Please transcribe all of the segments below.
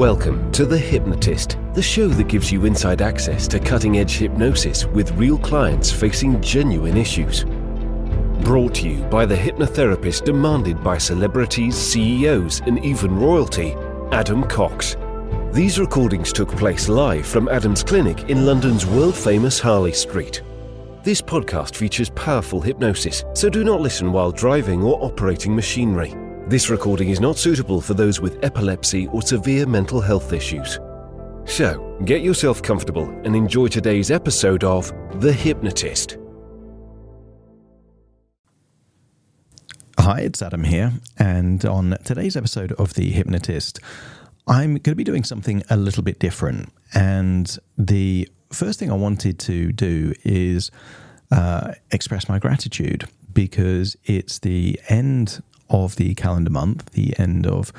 Welcome to The Hypnotist, the show that gives you inside access to cutting-edge hypnosis with real clients facing genuine issues. Brought to you by the hypnotherapist demanded by celebrities, CEOs, and even royalty, Adam Cox. These recordings took place live from Adam's clinic in London's world-famous Harley Street. This podcast features powerful hypnosis, so do not listen while driving or operating machinery. This recording is not suitable for those with epilepsy or severe mental health issues. So, get yourself comfortable and enjoy today's episode of The Hypnotist. Hi, it's Adam here, and on today's episode of The Hypnotist, I'm going to be doing something a little bit different. And the first thing I wanted to do is express my gratitude, because it's the end of the calendar month, the end of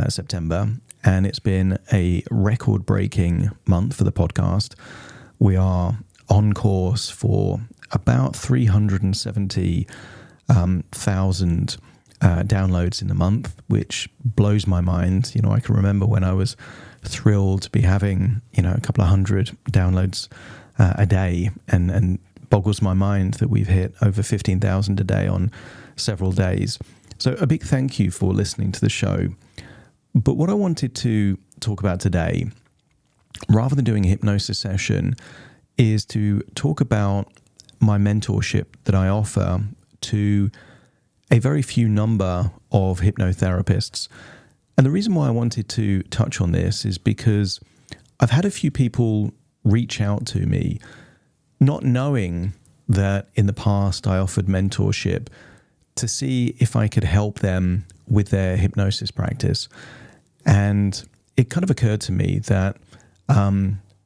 September, and it's been a record-breaking month for the podcast. We are on course for about 370,000 downloads in the month, which blows my mind. You know, I can remember when I was thrilled to be having, a couple of hundred downloads a day, and boggles my mind that we've hit over 15,000 a day on several days. So a big thank you for listening to the show. But what I wanted to talk about today, rather than doing a hypnosis session, is to talk about my mentorship that I offer to a very few number of hypnotherapists. And the reason why I wanted to touch on this is because I've had a few people reach out to me, not knowing that in the past I offered mentorship, to see if I could help them with their hypnosis practice. And it kind of occurred to me that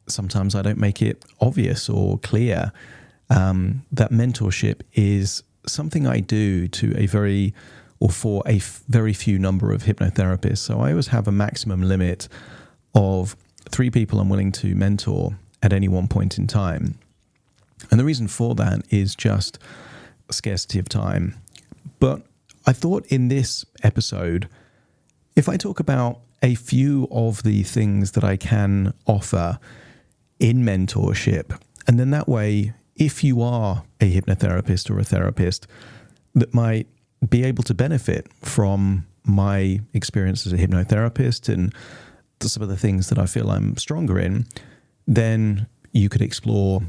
sometimes I don't make it obvious or clear that mentorship is something I do for a very few number of hypnotherapists. So I always have a maximum limit of 3 people I'm willing to mentor at any one point in time. And the reason for that is just scarcity of time. But I thought in this episode, if I talk about a few of the things that I can offer in mentorship, and then that way, if you are a hypnotherapist or a therapist that might be able to benefit from my experience as a hypnotherapist and some of the things that I feel I'm stronger in, then you could explore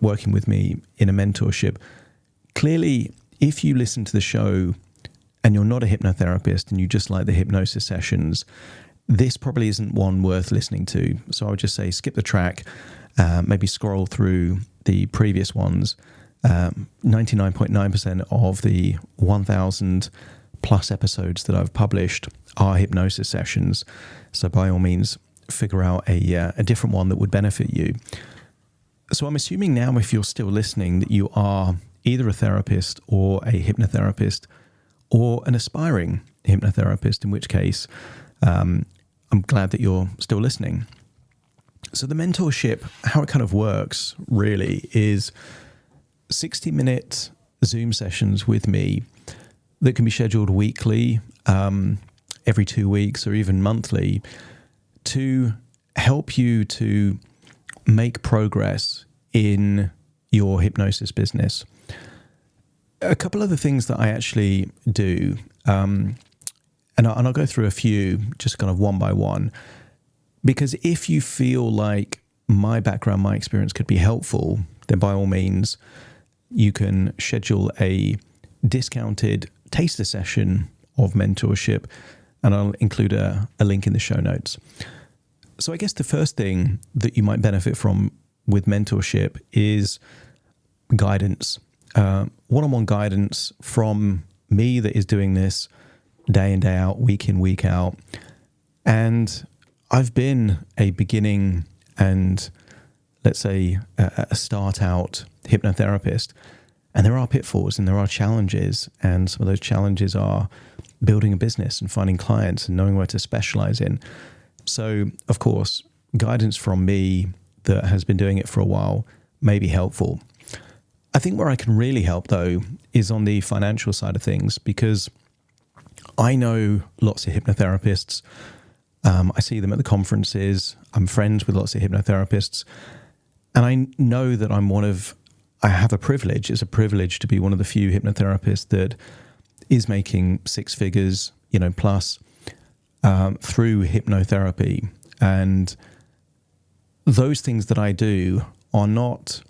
working with me in a mentorship. Clearly, if you listen to the show and you're not a hypnotherapist and you just like the hypnosis sessions, this probably isn't one worth listening to. So I would just say skip the track, maybe scroll through the previous ones. 99.9% of the 1,000 plus episodes that I've published are hypnosis sessions. So by all means, figure out a different one that would benefit you. So I'm assuming now, if you're still listening, that you are either a therapist or a hypnotherapist or an aspiring hypnotherapist, in which case I'm glad that you're still listening. So the mentorship, how it kind of works really is 60-minute Zoom sessions with me that can be scheduled weekly, every 2 weeks or even monthly, to help you to make progress in your hypnosis business. A couple of the things that I actually do, and I'll go through a few just kind of one by one, because if you feel like my background, my experience could be helpful, then by all means, you can schedule a discounted taster session of mentorship, and I'll include a link in the show notes. So I guess the first thing that you might benefit from with mentorship is guidance. One-on-one guidance from me that is doing this day in, day out, week in, week out. And I've been a beginning and, let's say, a start-out hypnotherapist. And there are pitfalls and there are challenges. And some of those challenges are building a business and finding clients and knowing where to specialize in. So, of course, guidance from me that has been doing it for a while may be helpful. I think where I can really help, though, is on the financial side of things, because I know lots of hypnotherapists I see them at the conferences. I'm friends with lots of hypnotherapists. And I know that I have a privilege. It's a privilege to be one of the few hypnotherapists that is making six figures, plus through hypnotherapy. And those things that I do are not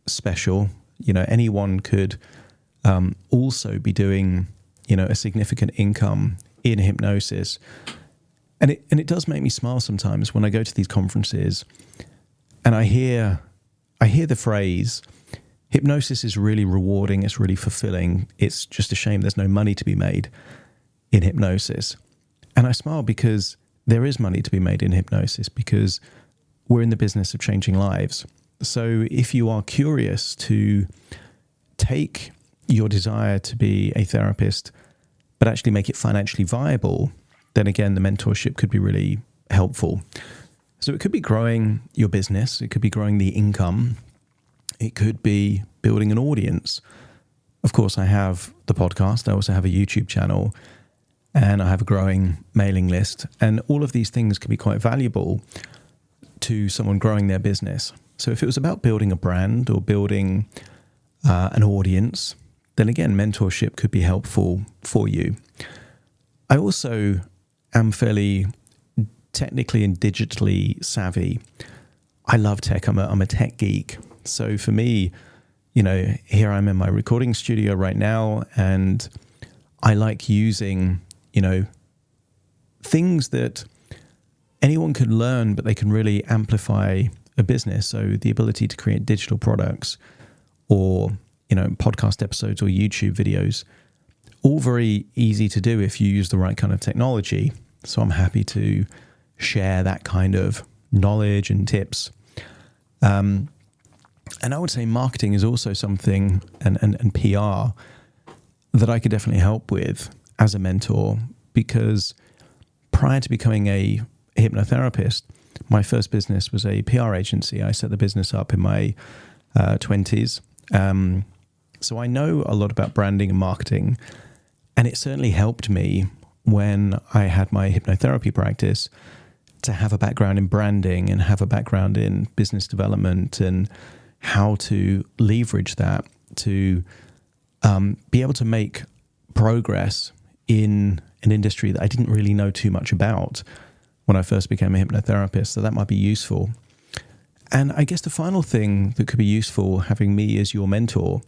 special. Anyone could also be doing, a significant income in hypnosis. And it does make me smile sometimes when I go to these conferences and I hear the phrase, hypnosis is really rewarding, it's really fulfilling. It's just a shame there's no money to be made in hypnosis. And I smile because there is money to be made in hypnosis, because we're in the business of changing lives. So if you are curious to take your desire to be a therapist, but actually make it financially viable, then again, the mentorship could be really helpful. So it could be growing your business. It could be growing the income. It could be building an audience. Of course, I have the podcast. I also have a YouTube channel, and I have a growing mailing list. And all of these things can be quite valuable to someone growing their business. So if it was about building a brand or building an audience, then again, mentorship could be helpful for you. I also am fairly technically and digitally savvy. I love tech. I'm a tech geek. So for me, here I'm in my recording studio right now, and I like using, things that anyone could learn, but they can really amplify a business. So the ability to create digital products or, podcast episodes or YouTube videos, all very easy to do if you use the right kind of technology. So I'm happy to share that kind of knowledge and tips. And I would say marketing is also something, and PR, that I could definitely help with as a mentor, because prior to becoming a hypnotherapist, my first business was a PR agency. I set the business up in my 20s. So I know a lot about branding and marketing, and it certainly helped me when I had my hypnotherapy practice to have a background in branding and have a background in business development and how to leverage that to be able to make progress in an industry that I didn't really know too much about when I first became a hypnotherapist. So that might be useful. And I guess the final thing that could be useful, having me as your mentor,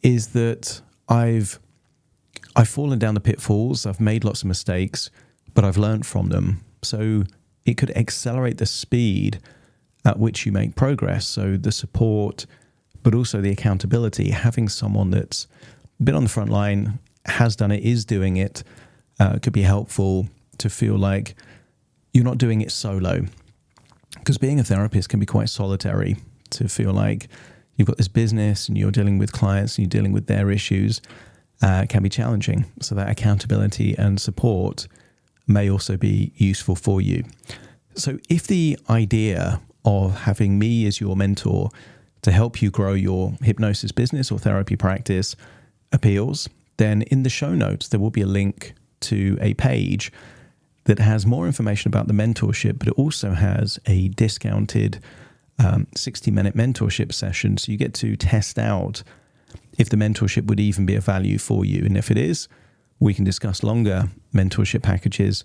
is that I've fallen down the pitfalls. I've made lots of mistakes, but I've learned from them. So it could accelerate the speed at which you make progress. So the support, but also the accountability, having someone that's been on the front line, has done it, is doing it, could be helpful to feel like you're not doing it solo. Because being a therapist can be quite solitary, to feel like you've got this business and you're dealing with clients and you're dealing with their issues, can be challenging. So that accountability and support may also be useful for you. So if the idea of having me as your mentor to help you grow your hypnosis business or therapy practice appeals, then in the show notes, there will be a link to a page that has more information about the mentorship, but it also has a discounted 60-minute mentorship session. So you get to test out if the mentorship would even be of value for you. And if it is, we can discuss longer mentorship packages.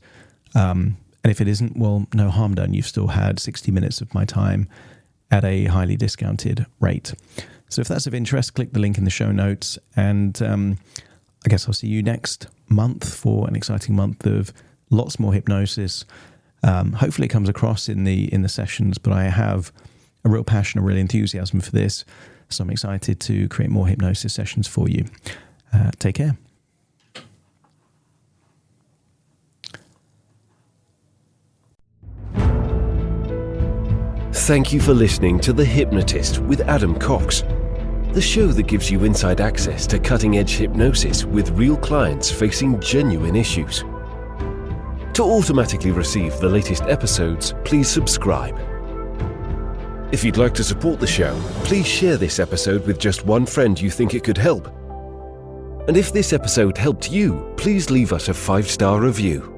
And if it isn't, well, no harm done. You've still had 60 minutes of my time at a highly discounted rate. So if that's of interest, click the link in the show notes. And I guess I'll see you next month for an exciting month of lots more hypnosis. Hopefully it comes across in the sessions, but I have a real passion, a real enthusiasm for this. So I'm excited to create more hypnosis sessions for you. Take care. Thank you for listening to The Hypnotist with Adam Cox, the show that gives you inside access to cutting-edge hypnosis with real clients facing genuine issues. To automatically receive the latest episodes, please subscribe. If you'd like to support the show, please share this episode with just one friend you think it could help. And if this episode helped you, please leave us a 5-star review.